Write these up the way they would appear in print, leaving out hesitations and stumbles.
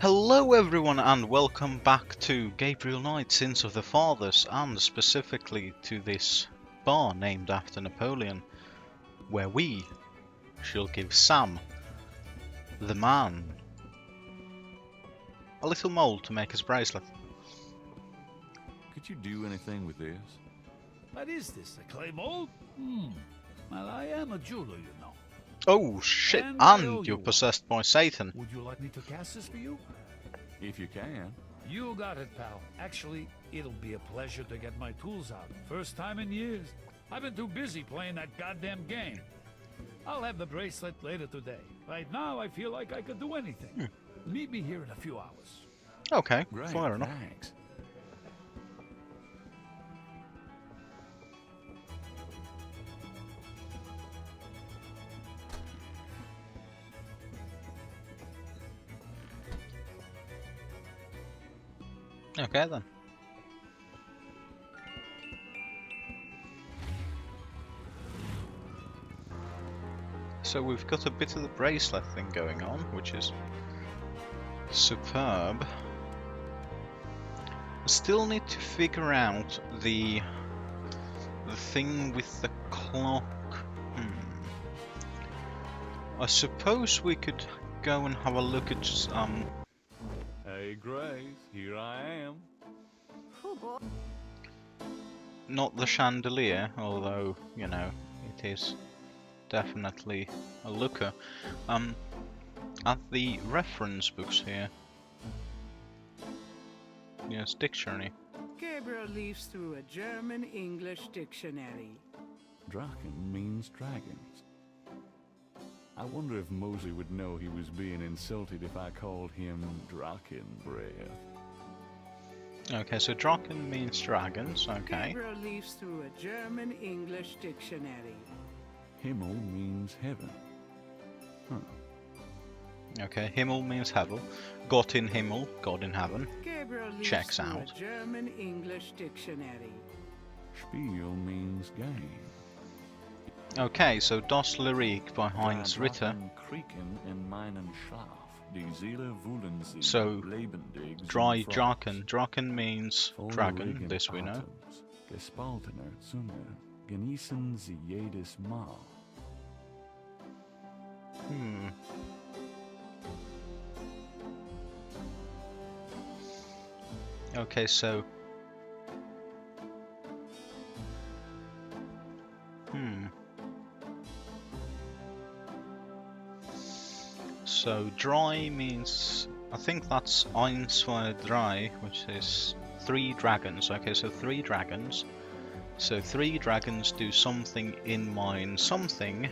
Hello everyone and welcome back to Gabriel Knight, Sins of the Fathers, and specifically to this bar named after Napoleon, where we shall give Sam, the man, a little mould to make his bracelet. Could you do anything with this? What is this, a clay mold? Well, I am a jeweler, you know. Oh shit, And I owe and you you're possessed by Satan. Would you like me to cast this for you? If you can. You got it, pal. Actually, it'll be a pleasure to get my tools out. First time in years. I've been too busy playing that goddamn game. I'll have the bracelet later today. Right now, I feel like I could do anything. Meet me here in a few hours. Okay, Great, fair enough. thanks. Okay then. So we've got a bit of the bracelet thing going on, which is superb. Still need to figure out the thing with the clock. I suppose we could go and have a look at Hey, Grace, here I am. not the chandelier, although, you know, it is definitely a looker. At the reference books here. Yes, dictionary. Gabriel leafs through a German-English dictionary. Draken means dragons. I wonder if Mosey would know he was being insulted if I called him Draken Breath. Okay, so Draken means dragons, okay. Gabriel leafs through a German-English dictionary. Himmel means heaven. Huh. Okay, Himmel means heaven. Gott in Himmel, God in heaven. Gabriel leafs Checks through out. a German-English dictionary. Spiel means game. Okay, so Das Lyrik by Heinz Ritter. Kriegen in meinen Schlaf. Die Seele wühlen sie So, lebendig Dry zum Frost. Draken. Draken means dragon, Feurigen this we know. Atems, gespaltener Zunge, genießen sie jedes Mal. Okay, so... So, dry means... I think that's ein, zwei, drei, which is 3 dragons. Okay, so 3 dragons. So 3 dragons do something in mine something.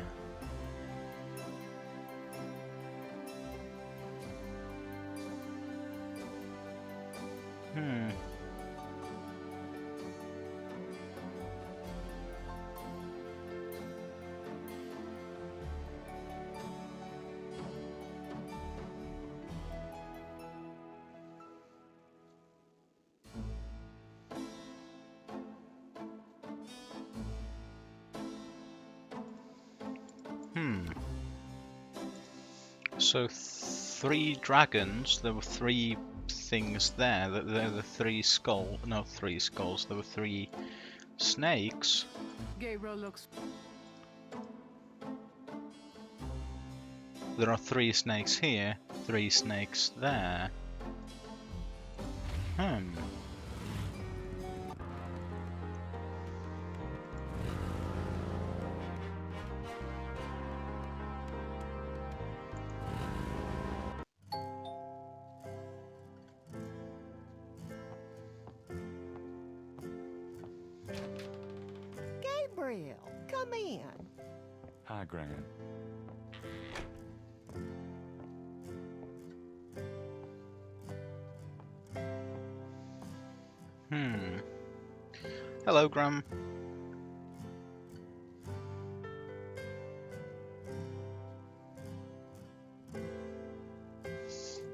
So 3 dragons, there were 3 things there. There were 3 skulls, no 3 skulls, there were 3 snakes. Gabriel looks. There are 3 snakes here, 3 snakes there. Gabriel, come in. Hi, Gran. Hello, Graham.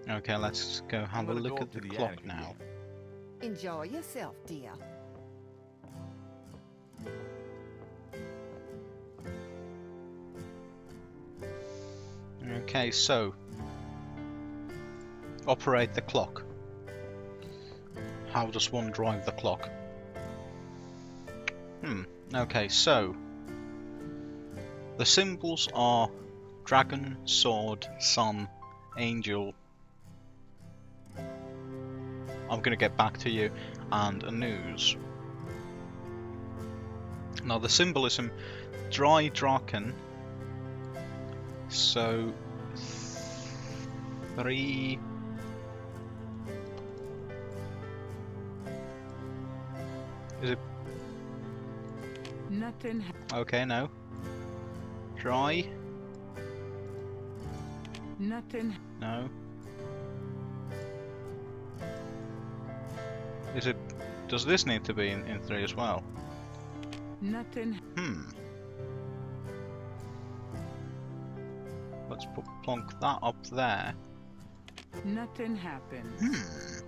Okay, let's go have a gonna look go at up the to the clock attic now. Enjoy yourself, dear. Okay, so operate the clock? How does one drive the clock? Okay, so the symbols are dragon, sword, sun, angel. I'm gonna get back to you, and a news. Now the symbolism, dry draken. So 3. Is it? Nothing. Okay, no. Dry. Nothing. No. Is it? Does this need to be in 3 as well? Nothing. Let's plonk that up there. Nothing happens.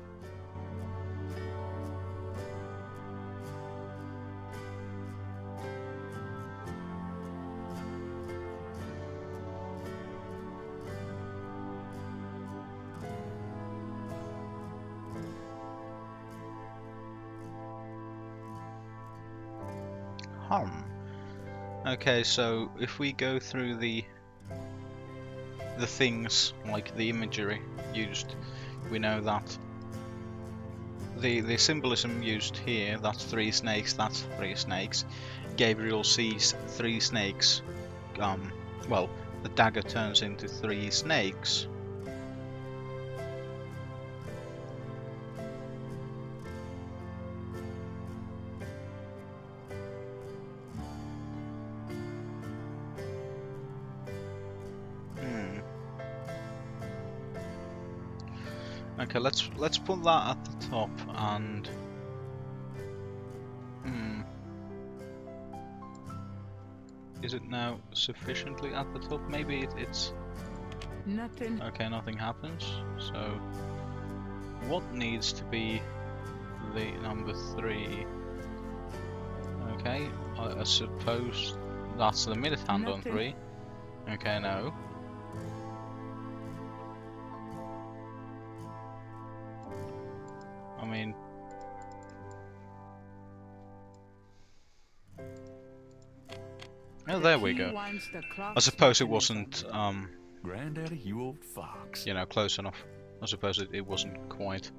Okay, so if we go through the things, like the imagery used, we know that the symbolism used here, that's 3 snakes, that's 3 snakes. Gabriel sees 3 snakes. Well, the dagger turns into 3 snakes. Okay, let's put that at the top, and is it now sufficiently at the top? Maybe it's Nothing. okay. Nothing happens. So what needs to be the number 3? Okay, I suppose that's the minute hand on Nothing. 3. Okay, no. I mean, oh, there we go. I suppose it wasn't, Granddaddy, you old fox. you know, close enough. I suppose it wasn't quite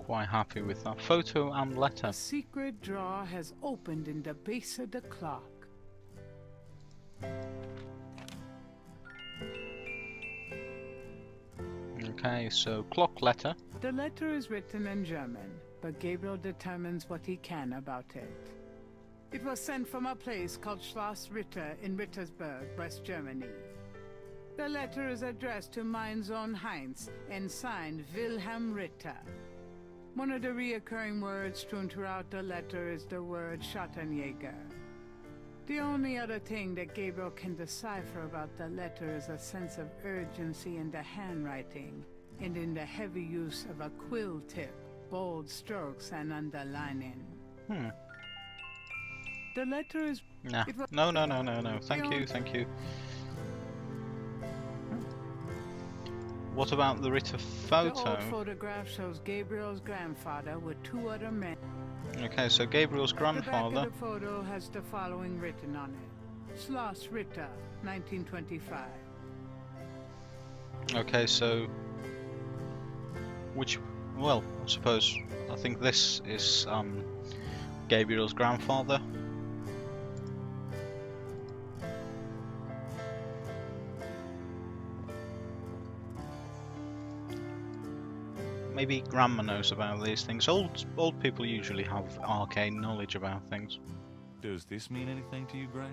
happy with that. Photo and letter. A secret drawer has opened in the base of the clock. Okay, so clock letter. The letter is written in German, but Gabriel determines what he can about it. It was sent from a place called Schloss Ritter in Rittersberg, West Germany. The letter is addressed to mein Sohn Heinz and signed Wilhelm Ritter. One of the reoccurring words strewn throughout the letter is the word Schattenjäger. The only other thing that Gabriel can decipher about the letter is a sense of urgency in the handwriting and in the heavy use of a quill tip, bold strokes and underlining. The letter is... Nah. It was- No. Thank you. What about the Ritter The photo? old photograph shows Gabriel's grandfather with 2 other men. Okay, so Gabriel's The back grandfather. of the photo has the following written on it. Schloss Ritter, 1925. Okay, so which? Well, I think this is Gabriel's grandfather. Maybe Grandma knows about these things. Old people usually have arcane knowledge about things. Does this mean anything to you, Gran?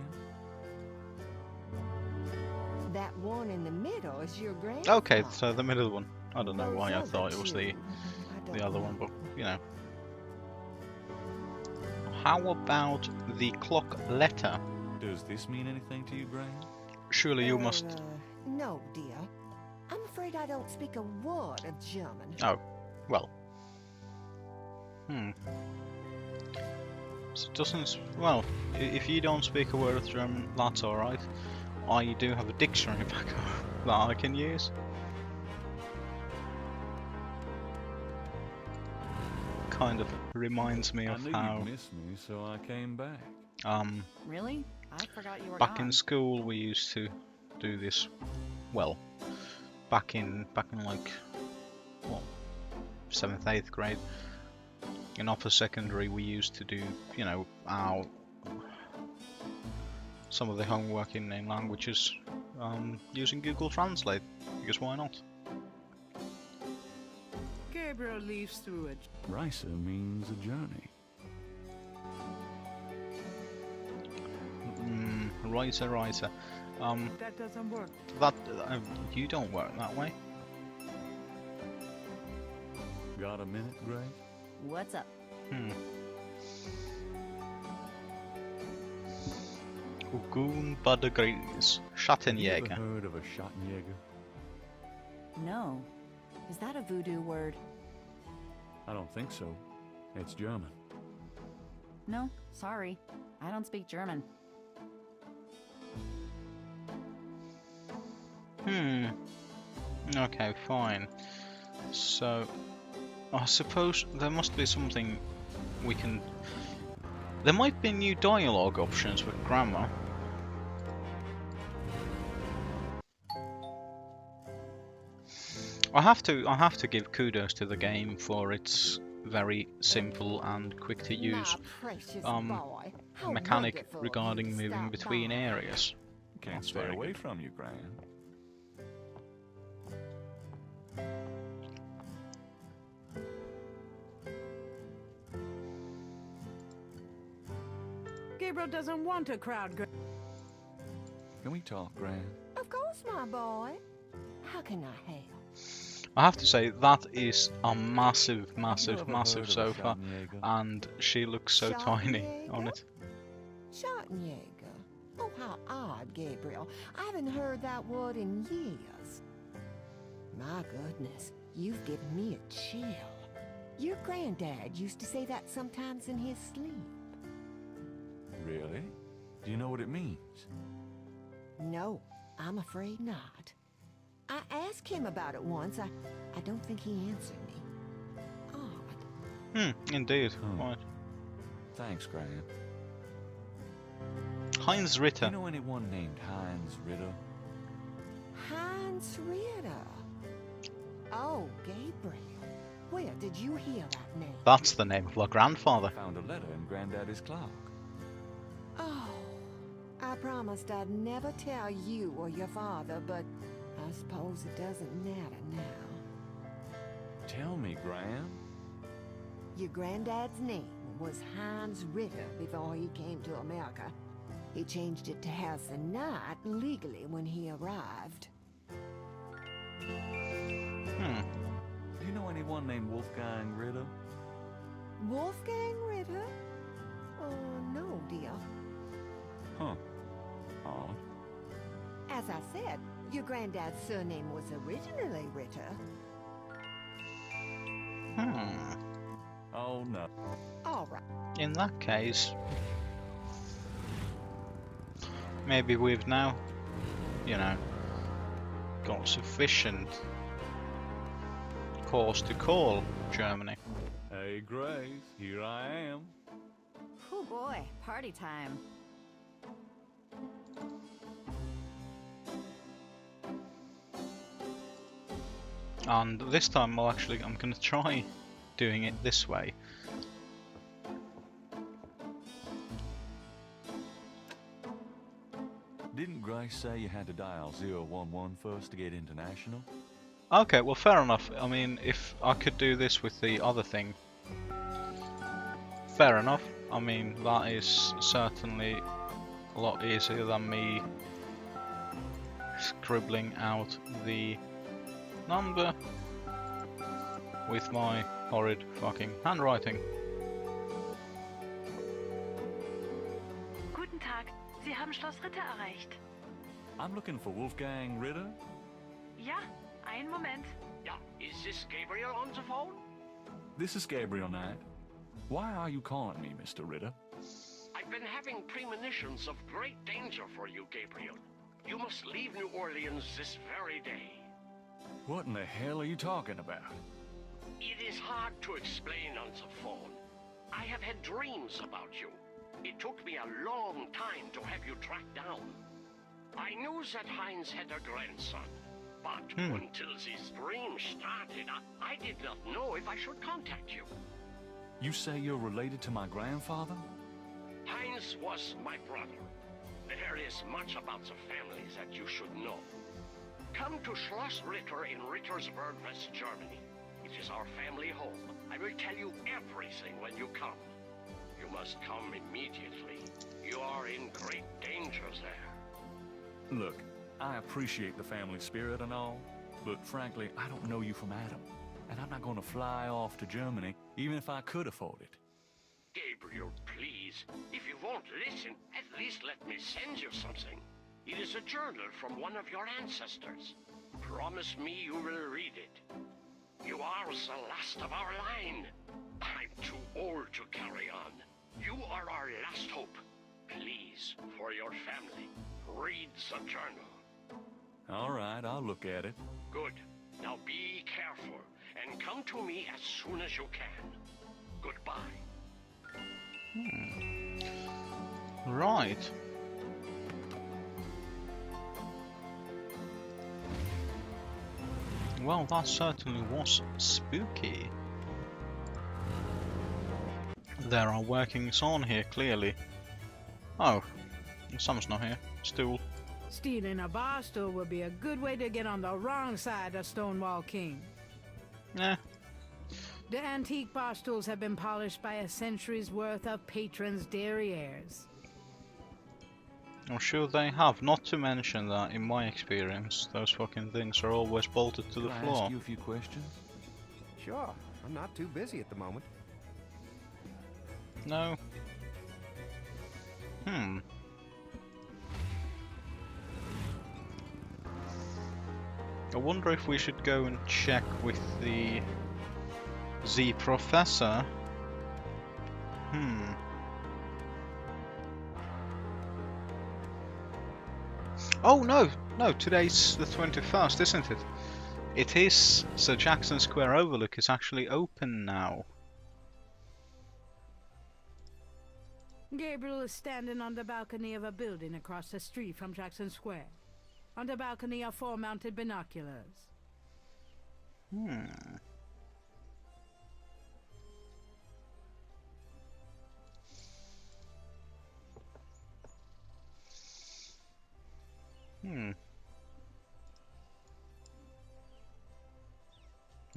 That one in the middle is your grandfather. Okay, so the middle one. I don't know why I Those thought it was the don't other one, know. but you know. How about the clock letter? Does this mean anything to you, Gran? Surely you must. No, dear. I'm afraid I don't speak a word of German. Oh, well. So it doesn't. Well, if you don't speak a word of German, that's alright. I do have a dictionary back home that I can use. kind of reminds me I of knew how you'd miss me, so I came back. Really? I forgot you were back gone. in school we used to do this. Well, back in like what, 7th, 8th grade. In upper secondary we used to do, you know, some of the homework in languages using Google Translate, because why not? Gabriel leaves through it. Risa means a journey. Writer. That doesn't work. That you don't work that way. Got a minute, Grace? What's up? Ugun Badagris, Have you ever Schattenjäger. heard of a Schattenjäger? No. Is that a voodoo word? I don't think so. It's German. No, sorry. I don't speak German. Okay, fine. So, I suppose there must be something we can... There might be new dialogue options with grammar. I have to give kudos to the game for its very simple and quick to use mechanic regarding moving between areas. Can't That's stay very away good. from you, Gran. Gabriel doesn't want a crowd. Can we talk, Gran? Of course, my boy. How can I help? I have to say that is a massive Have you ever heard of a sofa, Schattenjäger? and she looks so tiny on Schattenjäger? it. Schattenjäger. Oh, how odd, Gabriel. I haven't heard that word in years. My goodness, you've given me a chill. Your granddad used to say that sometimes in his sleep. Really? Do you know what it means? No, I'm afraid not. I asked him about it once. I don't think he answered me. Odd. Indeed. Hmm. Right. Thanks, Gran. Heinz Do Ritter. you know anyone named Heinz Ritter? Hans Ritter. Oh, Gabriel. Where did you hear that name? That's the name of our grandfather. Found a letter in Granddaddy's clock. Oh, I promised I'd never tell you or your father, but I suppose it doesn't matter now. Tell me, Gran. Your granddad's name was Hans Ritter before he came to America. He changed it to Harrison Knight legally when he arrived. Do you know anyone named Wolfgang Ritter? Wolfgang Ritter? No, dear. Huh. Odd. As I said, your granddad's surname was originally Ritter. Oh, no. All right. In that case, maybe we've now, you know, got sufficient cause to call Germany. Hey, Grace, here I am. Oh boy, party time. And this time I'm going to try doing it this way. Didn't Grace say you had to dial 011 first to get international? Okay, well fair enough. I mean, if I could do this with the other thing, fair enough. I mean, that is certainly a lot easier than me scribbling out the number with my horrid fucking handwriting. Guten Tag, Sie haben Schloss Ritter erreicht. I'm looking for Wolfgang Ritter. Ja, einen Moment. Yeah, is this Gabriel on the phone? This is Gabriel Knight. Why are you calling me, Mr. Ritter? I've been having premonitions of great danger for you, Gabriel. You must leave New Orleans this very day. What in the hell are you talking about? It is hard to explain on the phone. I have had dreams about you. It took me a long time to have you tracked down. I knew that Heinz had a grandson, but until these dreams started, I did not know if I should contact you. You say you're related to my grandfather? Heinz was my brother. There is much about the family that you should know. Come to Schloss Ritter in Rittersberg, West Germany. It is our family home. I will tell you everything when you come. You must come immediately. You are in great danger there. Look, I appreciate the family spirit and all, but frankly, I don't know you from Adam. And I'm not going to fly off to Germany, even if I could afford it. Gabriel, please. If you won't listen, at least let me send you something. It is a journal from one of your ancestors. Promise me you will read it. You are the last of our line. I'm too old to carry on. You are our last hope. Please, for your family, read the journal. All right, I'll look at it. Good. Now be careful, and come to me as soon as you can. Goodbye. Right. Well, that certainly was spooky. There are workings on here, clearly. Oh, Sam's not here. Stool. Stealing a bar stool would be a good way to get on the wrong side of Stonewall King. Eh. The antique bar stools have been polished by a century's worth of patrons' derrieres. I'm sure they have, not to mention that, in my experience, those fucking things are always bolted to the Can I floor. ask you a few questions? Sure, I'm not too busy at the moment. No. I wonder if we should go and check with the Professor. Oh no, today's the 21st, isn't it? It is. So Jackson Square Overlook is actually open now. Gabriel is standing on the balcony of a building across the street from Jackson Square. On the balcony are 4 mounted binoculars.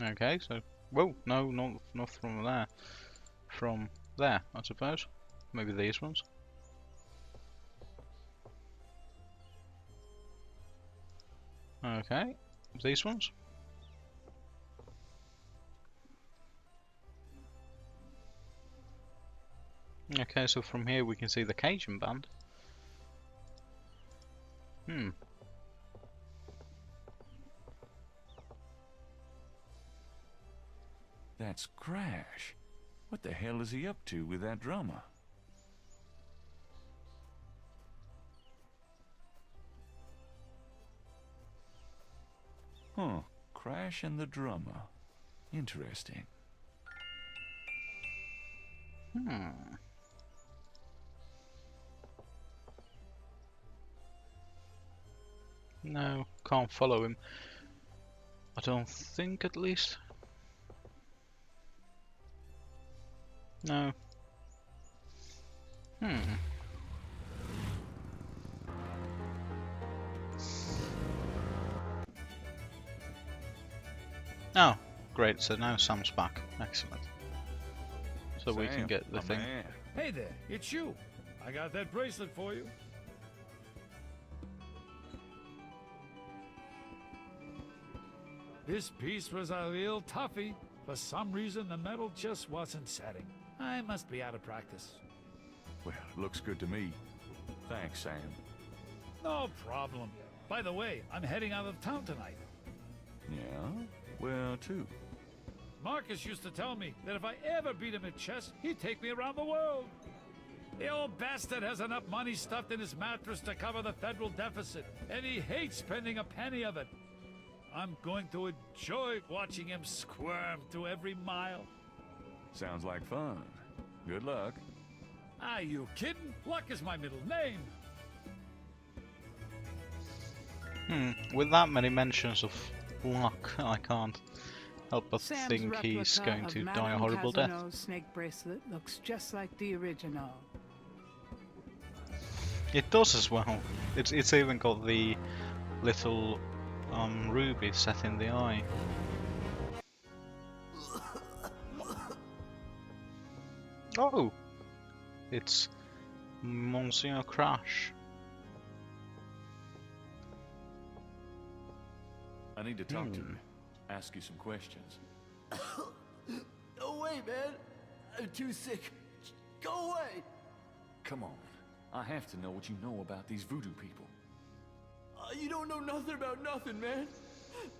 Okay, so... Whoa, no, not from there. From there, I suppose. Maybe these ones. Okay, these ones. Okay, so from here we can see the Cajun band. That's Crash. What the hell is he up to with that drummer? Huh, Crash and the drummer. Interesting. No, can't follow him. I don't think, at least. No. Oh, great, so now Sam's back. Excellent. So we can get the thing. Man. Hey there, it's you. I got that bracelet for you. This piece was a real toughie. For some reason, the metal just wasn't setting. I must be out of practice. Well, it looks good to me. Thanks, Sam. No problem. By the way, I'm heading out of town tonight. Yeah? Where to? Marcus used to tell me that if I ever beat him at chess, he'd take me around the world. The old bastard has enough money stuffed in his mattress to cover the federal deficit, and he hates spending a penny of it. I'm going to enjoy watching him squirm through every mile. Sounds like fun. Good luck. Are you kidding? Luck is my middle name. With that many mentions of luck, I can't help but Sam's think he's replica going of to die a Madame horrible death. Casino's snake bracelet looks just like the original. It does as well. It's even got the little ruby set in the eye. Oh! It's Monsieur Crash. I need to talk to you. Ask you some questions. No way, man. I'm too sick. Go away. Come on. I have to know what you know about these voodoo people. You don't know nothing about nothing, man.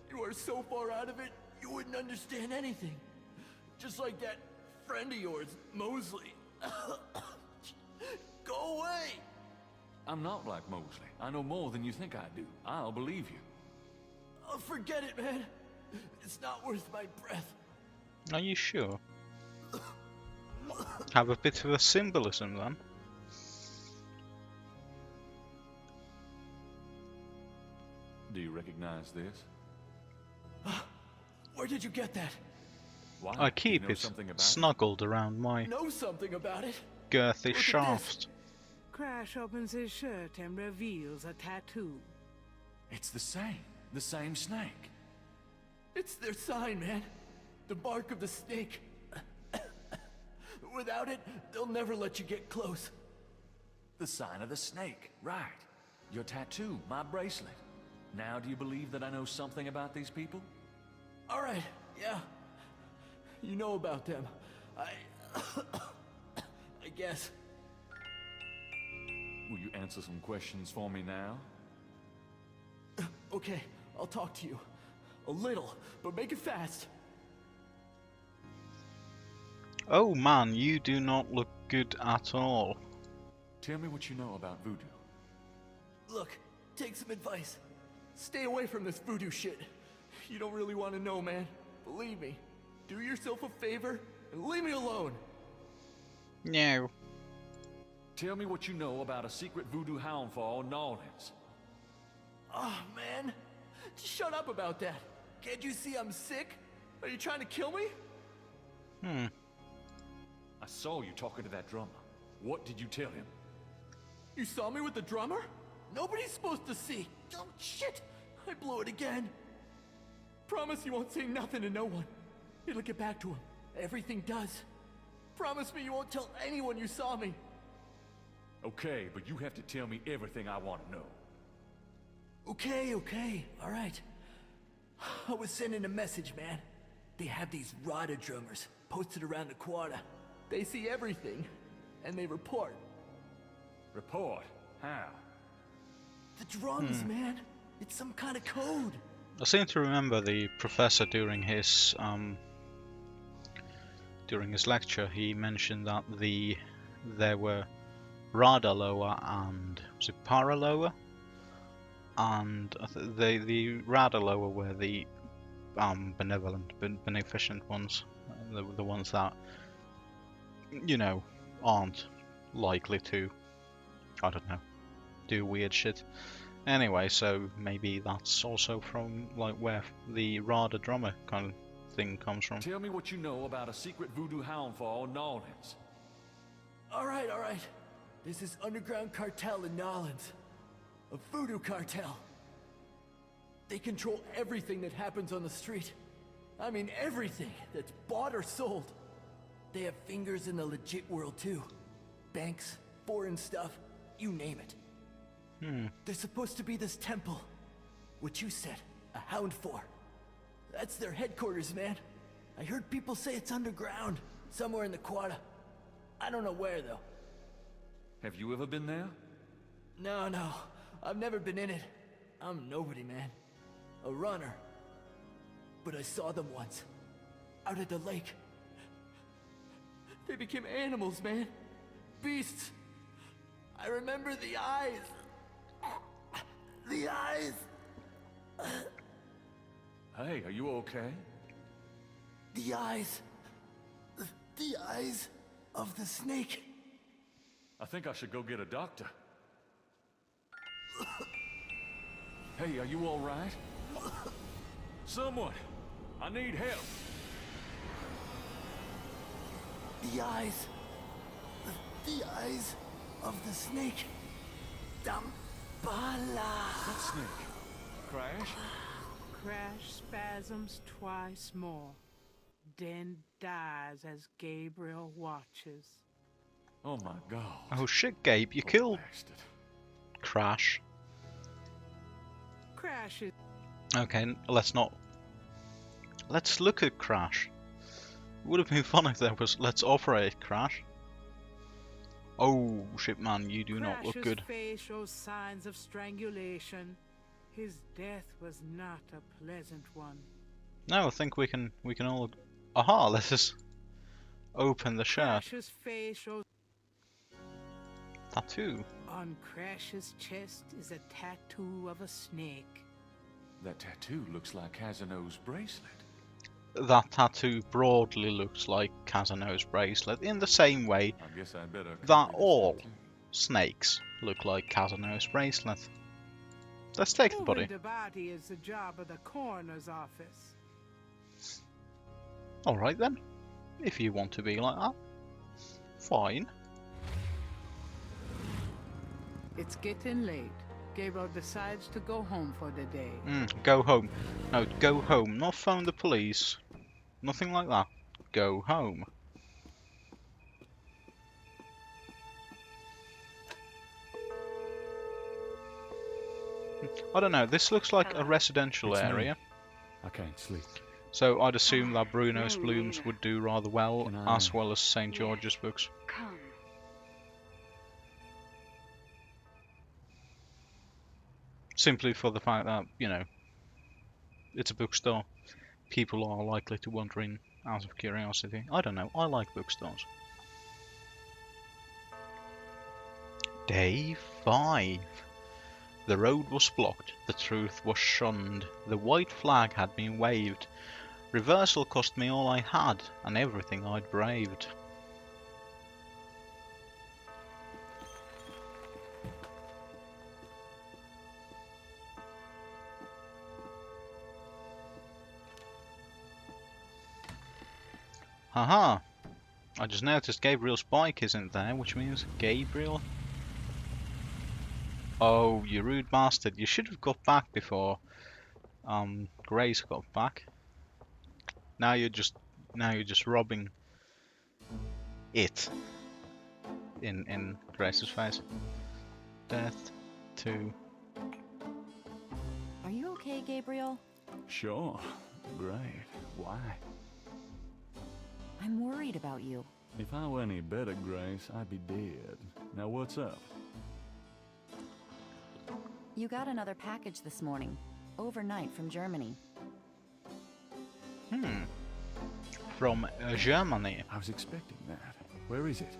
You are so far out of it, you wouldn't understand anything. Just like that friend of yours, Mosley. Go away. I'm not like Mosley. I know more than you think I do. I'll believe you. Oh, forget it, man. It's not worth my breath. Are you sure? Have a bit of a symbolism then. Do you recognize this? Where did you get that? Why? I Do you keep know it something about snuggled around my Know something about it? girthy Look at shaft. Crash opens his shirt and reveals a tattoo. It's the same snake. It's their sign, man. The bark of the snake. Without it, they'll never let you get close. The sign of the snake, right. Your tattoo, my bracelet. Now do you believe that I know something about these people? All right, yeah. You know about them. I guess. Will you answer some questions for me now? Okay, I'll talk to you. A little, but make it fast. Oh man, you do not look good at all. Tell me what you know about voodoo. Look, take some advice. Stay away from this voodoo shit. You don't really want to know, man. Believe me. Do yourself a favor and leave me alone. No. Tell me what you know about a secret voodoo hound for New Orleans. Oh, man. Just shut up about that. Can't you see I'm sick? Are you trying to kill me? I saw you talking to that drummer. What did you tell him? You saw me with the drummer? Nobody's supposed to see. Oh, shit. I blew it again. Promise you won't say nothing to no one. It'll get back to him. Everything does. Promise me you won't tell anyone you saw me. Okay, but you have to tell me everything I want to know. Okay, alright. I was sending a message, man. They have these Rada drummers posted around the quarter. They see everything, and they report. Report? How? The drums, man. It's some kind of code. I seem to remember the professor during his lecture. He mentioned that there were Radaloa and was it Paraloa, and the Radaloa were the benevolent, beneficent ones, the ones that aren't likely to, I don't know, do weird shit. Anyway, so maybe that's also from like where the Rada drummer kind of thing comes from. Tell me what you know about a secret voodoo hound for New Orleans. Alright. There's this underground cartel in New Orleans. A voodoo cartel. They control everything that happens on the street. I mean everything that's bought or sold. They have fingers in the legit world too. Banks, foreign stuff, you name it. There's supposed to be this temple. What you said, a hound for. That's their headquarters, man. I heard people say it's underground, somewhere in the quarter. I don't know where, though. Have you ever been there? No. I've never been in it. I'm nobody, man. A runner. But I saw them once. Out at the lake. They became animals, man. Beasts. I remember the eyes. The eyes. Hey, are you okay? The eyes. The eyes of the snake. I think I should go get a doctor. Hey, are you all right? Someone! I need help! The eyes. The eyes of the snake. Dambala. What snake? Crash? Crash spasms twice more, then dies as Gabriel watches. Oh my god. Oh shit, Gabe, you killed Bastard. Crash. Crash is Okay, let's not. Let's look at Crash. It would have been fun if there was let's operate Crash. Oh shit, man, you do not look good. Crash's face shows signs of strangulation. His death was not a pleasant one. No, I think we can all. Aha! Let's just open the shirt. Crash's face shows. Tattoo. On Crash's chest is a tattoo of a snake. That tattoo looks like Casano's bracelet. That tattoo broadly looks like Casano's bracelet in the same way I guess I'd better that copy this all tattoo. snakes look like Casano's bracelet. Let's take the body. Moving the body is the job of the coroner's office. Alright then. If you want to be like that. Fine. It's getting late. Gabriel decides to go home for the day. Go home. No, go home. Not phone the police. Nothing like that. Go home. I don't know. This looks like a residential It's me. area. I can't sleep. So I'd assume that Bruno's Blooms would do rather well, Can I- as well as St. George's books. Come. Simply for the fact that, you know, it's a bookstore. People are likely to wander in out of curiosity. I don't know. I like bookstores. Day 5. The road was blocked. The truth was shunned. The white flag had been waved. Reversal cost me all I had and everything I'd braved. Haha! I just noticed Gabriel's bike isn't there, which means Gabriel. Oh, you rude bastard! You should have got back before Grace got back. Now you're just robbing it in Grace's face. Death to. Are you okay, Gabriel? Sure. Great. Why? I'm worried about you. If I were any better, Grace, I'd be dead. Now what's up? You got another package this morning, overnight from Germany. From Germany. I was expecting that. Where is it?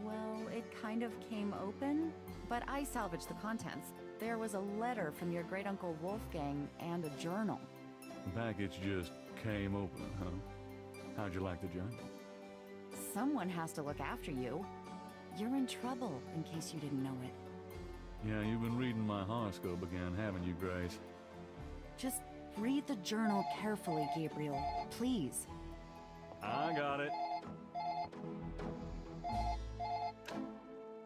Well, it kind of came open, but I salvaged the contents. There was a letter from your great-uncle Wolfgang and a journal. The package just came open, huh? How'd you like the journey? Someone has to look after you. You're in trouble, in case you didn't know it. Yeah, you've been reading my horoscope again, haven't you, Grace? Just read the journal carefully, Gabriel. Please. I got it.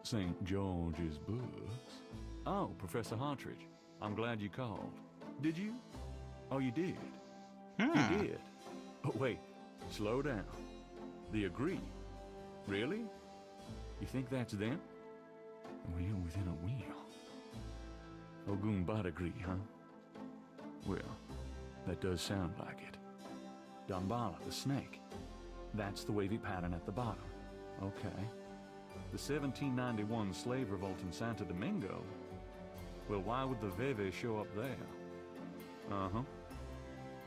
St. George's books. Oh, Professor Hartridge. I'm glad you called. Did you? Oh, you did? You did? Oh, wait. Slow down. The Agree. Really? You think that's them? A wheel within a wheel. Ogun Badagri, huh? Well, that does sound like it. Dambala, the snake. That's the wavy pattern at the bottom. Okay. The 1791 slave revolt in Santo Domingo? Well, why would the Veve show up there? Uh-huh.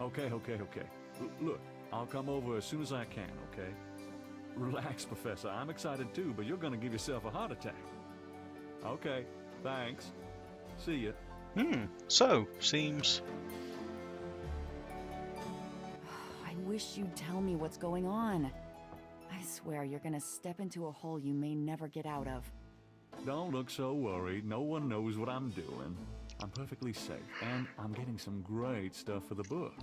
Okay. Look, I'll come over as soon as I can, okay? Relax, Professor. I'm excited too, but you're gonna give yourself a heart attack. Okay, thanks. See ya. So, seems wish you'd tell me what's going on. I swear you're gonna step into a hole you may never get out of. Don't look so worried. No one knows what I'm doing. I'm perfectly safe, and I'm getting some great stuff for the book.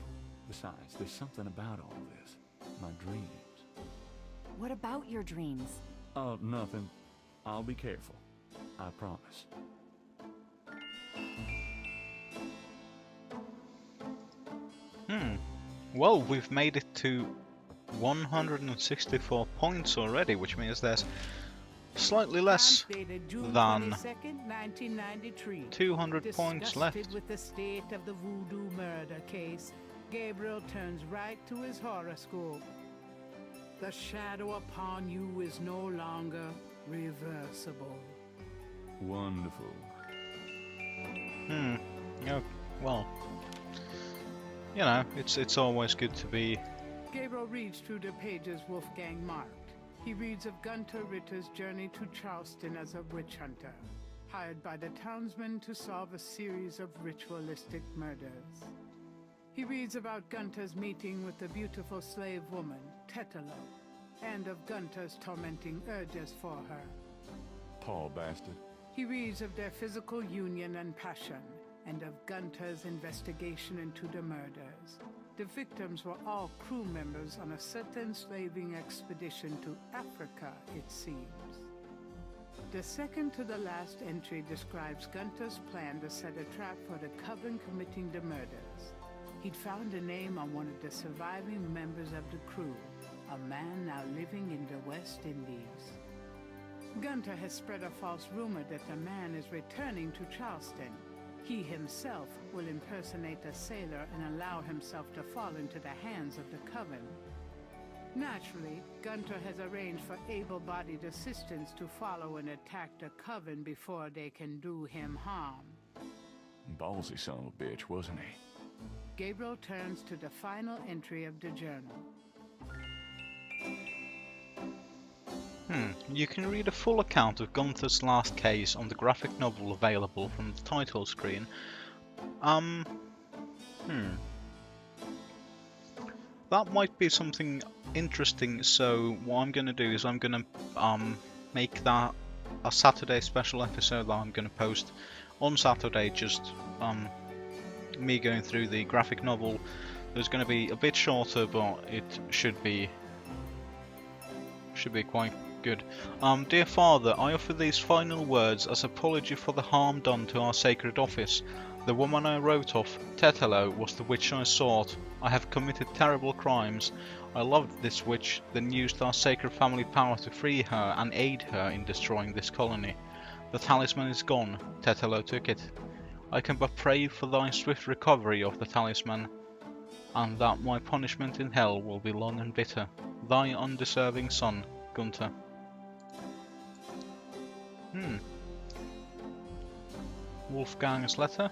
Besides, there's something about all this. My dreams. What about your dreams? Oh, nothing. I'll be careful. I promise. Well, we've made it to 164 points already, which means there's slightly less than 200 points left. Disgusted with the state of the voodoo murder case, Gabriel turns right to his horoscope. The shadow upon you is no longer reversible. Wonderful. Yeah, well, you know, it's always good to be... Gabriel reads through the pages Wolfgang marked. He reads of Gunther Ritter's journey to Charleston as a witch hunter, hired by the townsmen to solve a series of ritualistic murders. He reads about Gunther's meeting with the beautiful slave woman, Tetelo, and of Gunther's tormenting urges for her. Paul bastard. He reads of their physical union and passion, and of Gunther's investigation into the murders. The victims were all crew members on a certain slaving expedition to Africa, it seems. The second to the last entry describes Gunther's plan to set a trap for the coven committing the murders. He'd found a name on one of the surviving members of the crew, a man now living in the West Indies. Gunther has spread a false rumor that the man is returning to Charleston. He himself will impersonate a sailor and allow himself to fall into the hands of the coven. Naturally, Gunther has arranged for able-bodied assistants to follow and attack the coven before they can do him harm. Ballsy son of a bitch, wasn't he? Gabriel turns to the final entry of the journal. You can read a full account of Gunther's last case on the graphic novel available from the title screen. That might be something interesting, so what I'm gonna do is I'm gonna make that a Saturday special episode that I'm gonna post on Saturday, just me going through the graphic novel. It's gonna be a bit shorter, but it should be quite good. Dear Father, I offer these final words as apology for the harm done to our sacred office. The woman I wrote of, Tetelo, was the witch I sought. I have committed terrible crimes. I loved this witch, then used our sacred family power to free her and aid her in destroying this colony. The talisman is gone. Tetelo took it. I can but pray for thy swift recovery of the talisman, and that my punishment in hell will be long and bitter. Thy undeserving son, Gunther. Wolfgang's letter?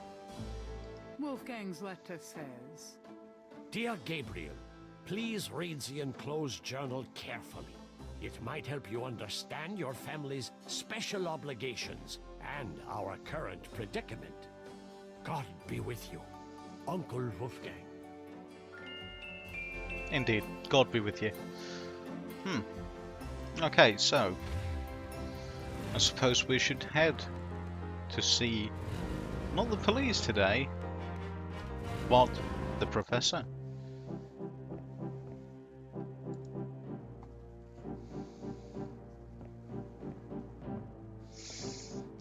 Wolfgang's letter says, Dear Gabriel, please read the enclosed journal carefully. It might help you understand your family's special obligations and our current predicament. God be with you, Uncle Wolfgang. Indeed, God be with you. Okay, so I suppose we should head to see not the police today, but the professor.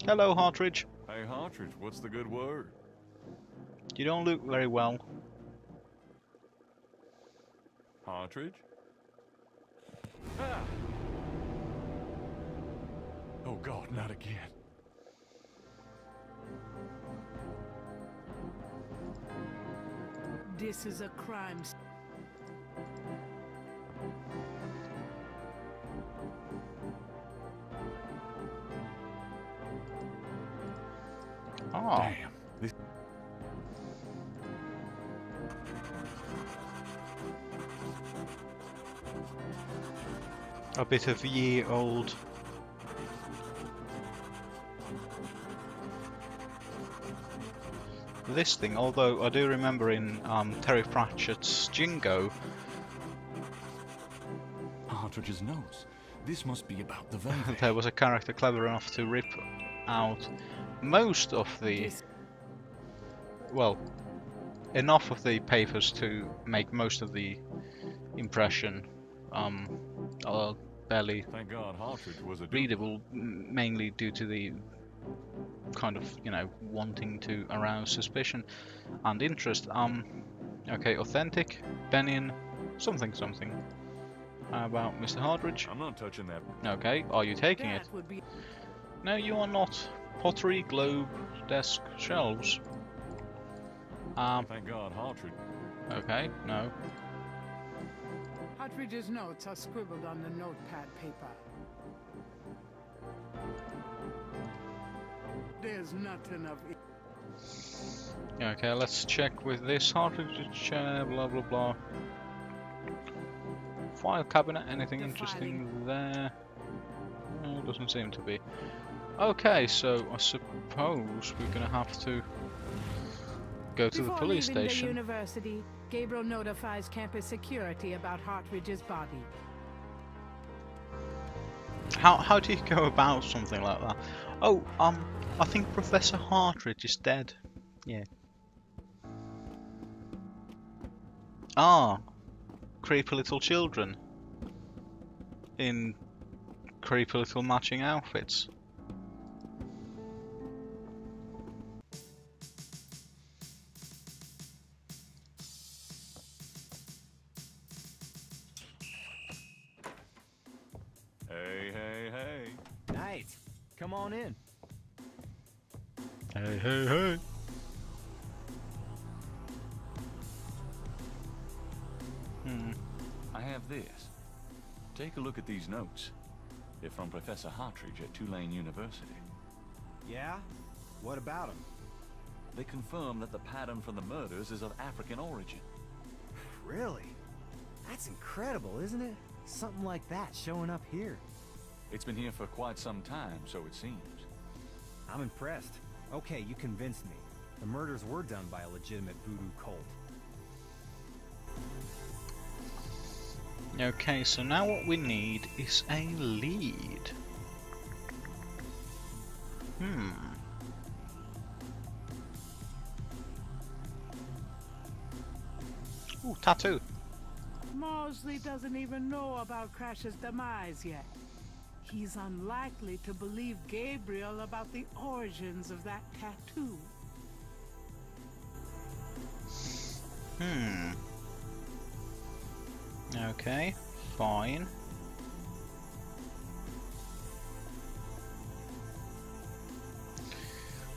Hello, Hartridge. Hey, Hartridge, what's the good word? You don't look very well. Hartridge? Ah! Oh God, not again. this is a crime. Oh. Damn. This... A bit of year-old. This thing, although I do remember in Terry Pratchett's Jingo, Hartridge's notes. This must be about the Veve. There was a character clever enough to rip out most of the... well, enough of the papers to make most of the impression barely Thank God Hartridge was a readable, mainly due to the kind of, you know, wanting to arouse suspicion and interest. Okay, authentic, Benin, something. How about Mr. Hartridge? I'm not touching that. Okay, are you taking it? No, you are not. Pottery, globe, desk, shelves. Thank God Hartridge. Okay, no. Hartridge's notes are scribbled on the notepad paper. There's nothing of it. Okay, let's check with this Hartridge chair, blah blah blah. File cabinet, anything interesting there? No, doesn't seem to be. Okay, so I suppose we're gonna have to go to the police Before leaving station. the university, Gabriel notifies campus security about Hartridge's body. How do you go about something like that? Oh, I think Professor Hartridge is dead. Yeah. Ah, creepy little children in creepy little matching outfits. Hey. Knight, come on in. Hey. I have this. Take a look at these notes. They're from Professor Hartridge at Tulane University. Yeah? What about him? They confirm that the pattern for the murders is of African origin. Really? That's incredible, isn't it? Something like that showing up here. It's been here for quite some time, so it seems. I'm impressed. Okay, you convinced me. The murders were done by a legitimate voodoo cult. Okay, so now what we need is a lead. Ooh, tattoo. Mosley doesn't even know about Crash's demise yet. He's unlikely to believe Gabriel about the origins of that tattoo. Okay, fine.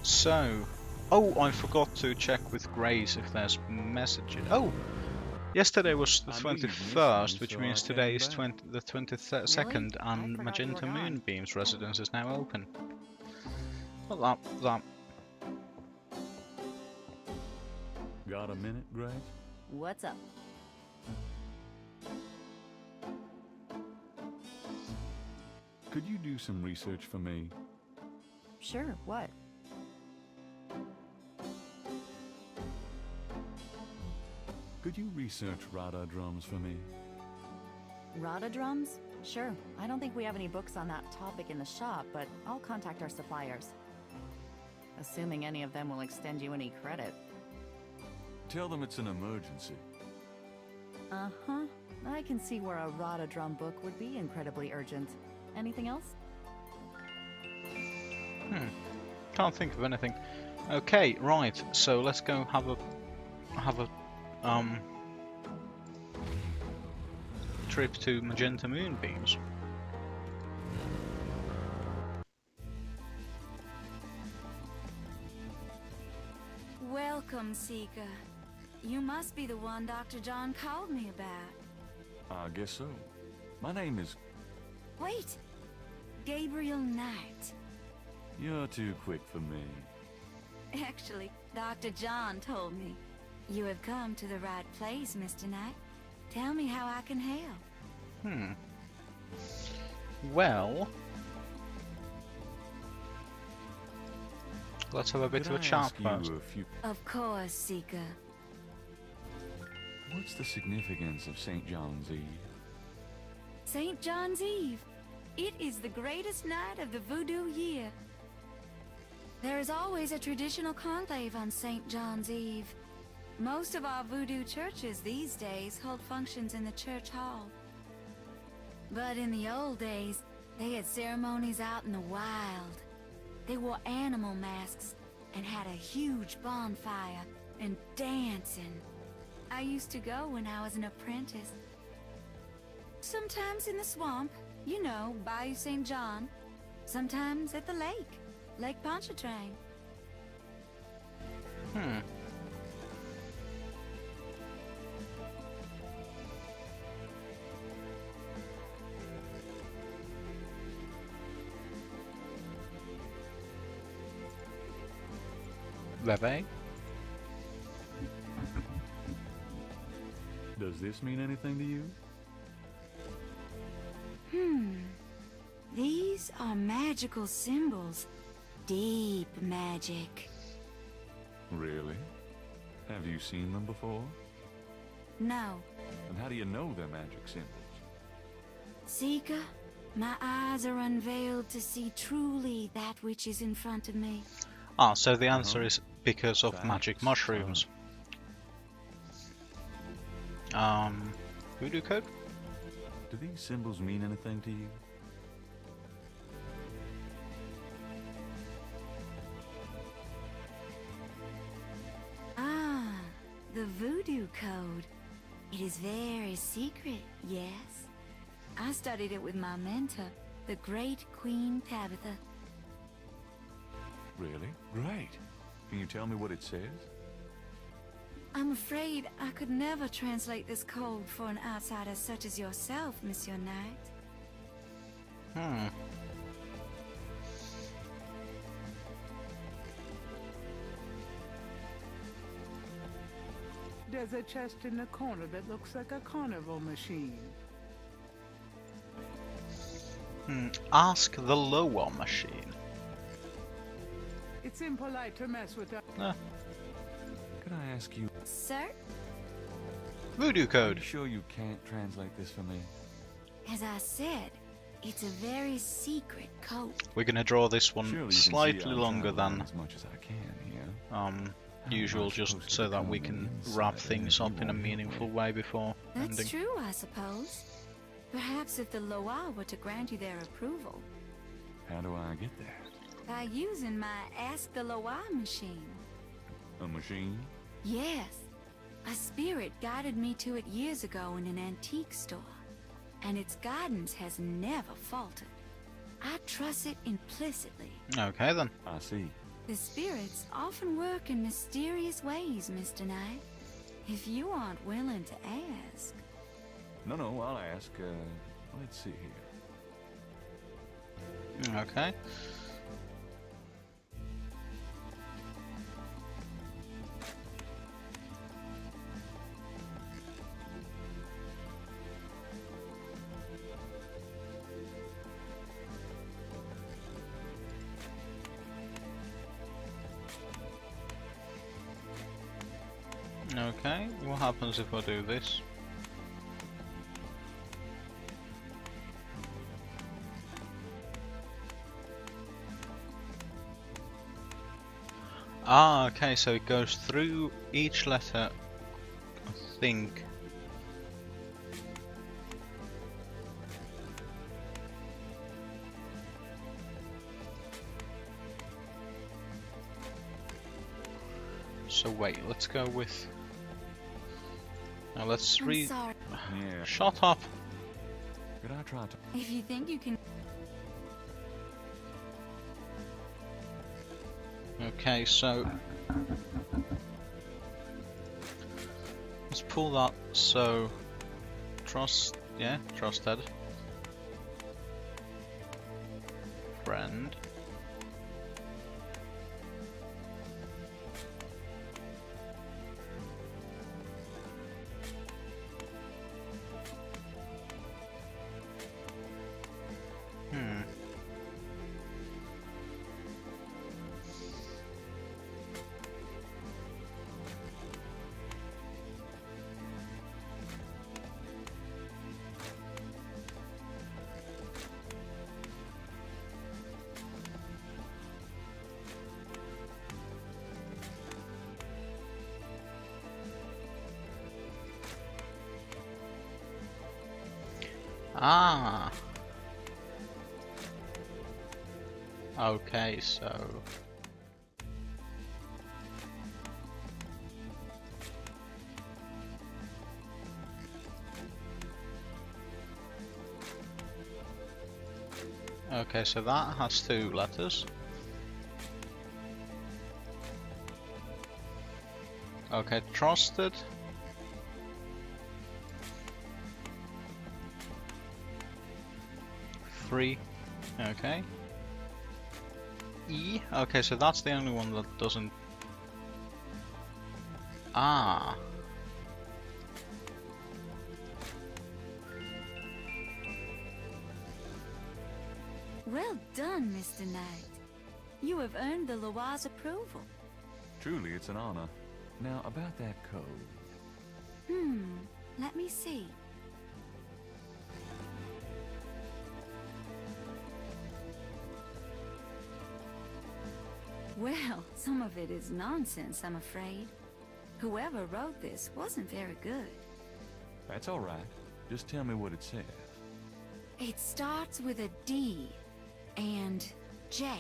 So, oh, I forgot to check with Grace if there's messages. Oh, yesterday was the 21st, which means today is the 22nd, and Magenta Moonbeam's residence is now open. Well, that. Got a minute, Grace? What's up? Could you do some research for me? Sure, what? Could you research Rada drums for me? Rada drums? Sure. I don't think we have any books on that topic in the shop, but I'll contact our suppliers. Assuming any of them will extend you any credit. Tell them it's an emergency. Uh-huh. I can see where a Rada drum book would be incredibly urgent. Anything else? Can't think of anything. Okay, right. So let's go have a trip to Magenta Moonbeams. Welcome, Seeker. You must be the one Dr. John called me about. I guess so. My name is... Wait! Gabriel Knight. You're too quick for me. Actually, Dr. John told me. You have come to the right place, Mr. Knight. Tell me how I can help. Well, let's have a bit of a chat first. Of course, Seeker. What's the significance of St. John's Eve? St. John's Eve. It is the greatest night of the voodoo year. There is always a traditional conclave on St. John's Eve. Most of our voodoo churches these days hold functions in the church hall. But in the old days, they had ceremonies out in the wild. They wore animal masks and had a huge bonfire and dancing. I used to go when I was an apprentice. Sometimes in the swamp, you know, Bayou St. John. Sometimes at the lake, Lake Pontchartrain. Leve? Does this mean anything to you? These are magical symbols. Deep magic. Really? Have you seen them before? No. And how do you know they're magic symbols? Seeker, my eyes are unveiled to see truly that which is in front of me. Ah, so the answer is because of magic That's mushrooms. Voodoo code? Do these symbols mean anything to you? Ah, the voodoo code. It is very secret, yes. I studied it with my mentor, the great Queen Tabitha. Really? Great. Can you tell me what it says? I'm afraid I could never translate this code for an outsider such as yourself, Monsieur Knight. There's a chest in the corner that looks like a carnival machine. Ask the Loa machine. It's impolite to mess with that. Could I ask you, Sir? Voodoo are code. you sure you can't translate this for me? As I said, it's a very secret code. We're gonna draw this one Surely you can see slightly I'm longer trying to learn than as much as I can here. usual, am I just supposed to so that become we on can the inside wrap and things you up in a won't help meaningful me? way before That's ending. true, I suppose. Perhaps if the Loa were to grant you their approval, How do I get there? by using my Ask the Loa machine. A machine? Yes. A spirit guided me to it years ago in an antique store, and its guidance has never faltered. I trust it implicitly. Okay then. I see. The spirits often work in mysterious ways, Mr. Knight. If you aren't willing to ask. No, I'll ask. Let's see here. Okay. Okay, what happens if I do this? Ah, okay, so it goes through each letter, I think. So wait, let's go with... Now let's I'm read... sorry. Yeah. Shut up! Could I try to... If you think you can... Okay, so... Let's pull that, so... Trusted. Friend. Ah. Okay, so... Okay, so that has 2 letters. Okay, trusted. Free. Okay. E. Okay, so that's the only one that doesn't... Ah. Well done, Mr. Knight. You have earned the Loire's approval. Truly, it's an honor. Now, about that code. Let me see. Well, some of it is nonsense, I'm afraid. Whoever wrote this wasn't very good. That's all right. Just tell me what it says. It starts with a D and J.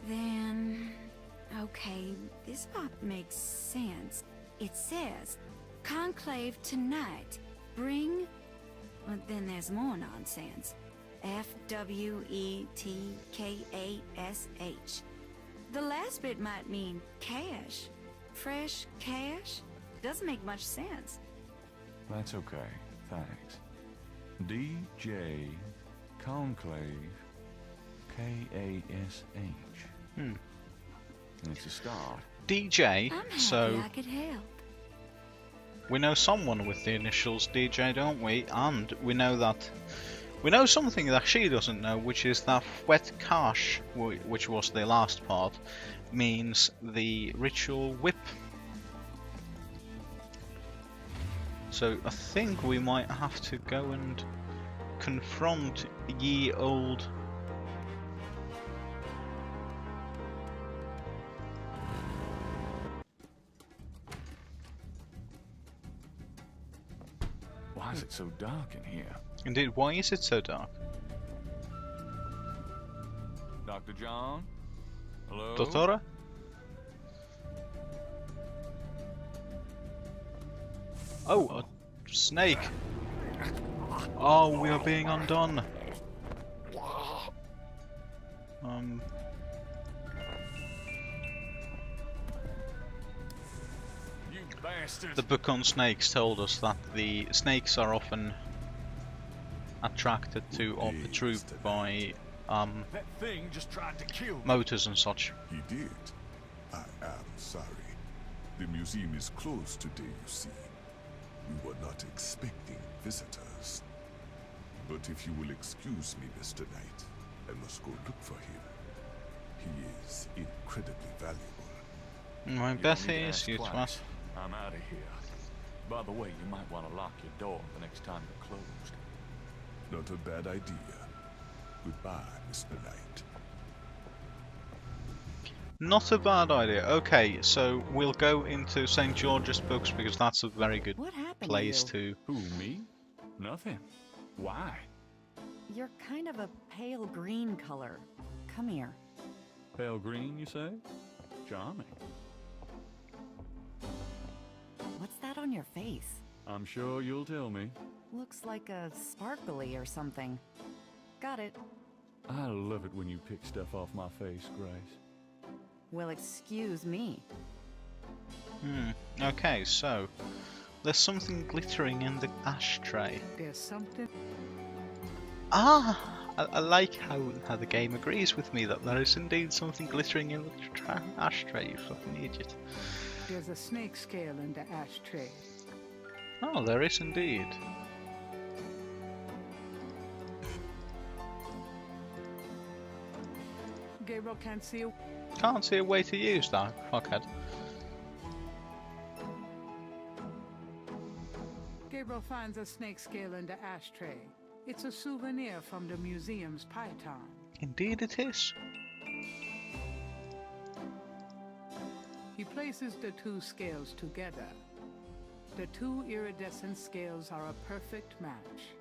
Then... okay, this part makes sense. It says, Conclave tonight. Bring... well, then there's more nonsense. F-W-E-T-K-A-S-H. The last bit might mean cash. Fresh cash? Doesn't make much sense. That's okay. Thanks. DJ Conclave K-A-S-H. It's a start. DJ, I'm happy so I could help. we know someone with the initials DJ, don't we? And we know that... we know something that she doesn't know, which is that wet cash, which was the last part, means the ritual whip. So I think we might have to go and confront ye old... Why is it so dark in here? Indeed, why is it so dark? Dr. John? Hello? Dottora? Oh, a snake! Oh, we are being undone! You bastard! The book on snakes told us that the snakes are often attracted to or perturbed by That thing just tried to kill me. motors and such. He did. I am sorry. The museum is closed today, you see. We were not expecting visitors. But if you will excuse me, Mr. Knight, I must go look for him. He is incredibly valuable. My You bet don't need to is ask you twice. twat. I'm out of here. By the way, you might want to lock your door the next time you're closed. Not a bad idea. Goodbye, Mr. Knight. Not a bad idea. Okay, so we'll go into St. George's books because that's a very good What happened place to you? to... Who, me? Nothing. Why? You're kind of a pale green color. Come here. Pale green, you say? Charming. What's that on your face? I'm sure you'll tell me. Looks like a sparkly or something. Got it. I love it when you pick stuff off my face, Grace. Well, excuse me. Okay, so... there's something glittering in the ashtray. There's something... Ah! I like how the game agrees with me that there is indeed something glittering in the ashtray, you fucking idiot. There's a snake scale in the ashtray. Oh, there is indeed. Gabriel can't see a... Can't see a way to use that, fuckhead. Gabriel finds a snake scale in the ashtray. It's a souvenir from the museum's python. Indeed it is. He places the two scales together. The two iridescent scales are a perfect match.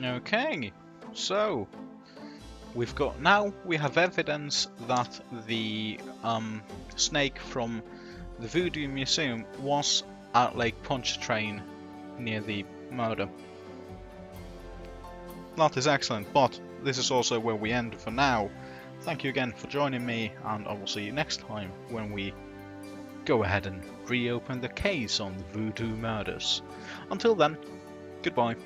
Okay, so we have evidence that the snake from the Voodoo Museum was at Lake Pontchartrain near the murder. That is excellent, but this is also where we end for now. Thank you again for joining me, and I will see you next time when we go ahead and reopen the case on the Voodoo murders. Until then, goodbye.